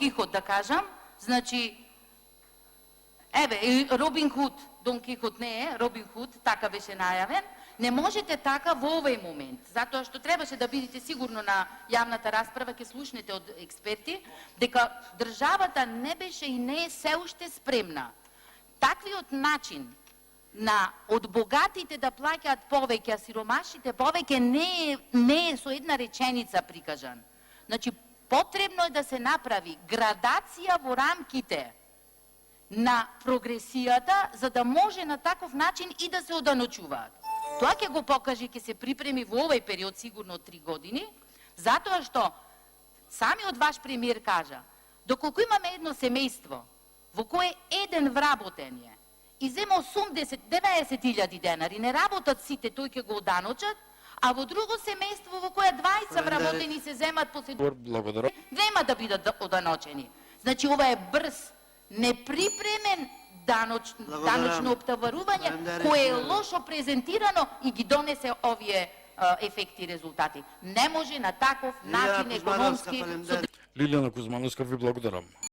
Кихот да кажам, значи еве Робин Худ, Дон Кихот не е, Робин Худ, така беше најавен. Не можете така во овој момент, затоа што требаше да бидете сигурно на јавната расправа, ќе слушнете од експерти, дека државата не беше и не е се уште спремна. Таквиот начин на од богатите да плаќаат повеќе, а сиромашите повеќе не е со една реченица прикажан. Значи, потребно е да се направи градација во рамките на прогресијата, за да може на таков начин и да се оданочуваат. Тоа ќе го покаже, ќе се припреми во овој период, сигурно 3 години, затоа што самиот ваш премиер кажа, доколку имаме едно семејство во кое еден вработен е и зема 80-90 денари, не работат сите, тој ќе го оданочат, а во друго семејство во кое 20 вработени се земат нема да бидат оданочени. Значи, ова е брз, неприпремен даночно оптоварување, кое е лошо презентирано и ги донесе овие ефекти и резултати. Не може на таков начин економски... Лилијана Кузмановска, ви благодарам.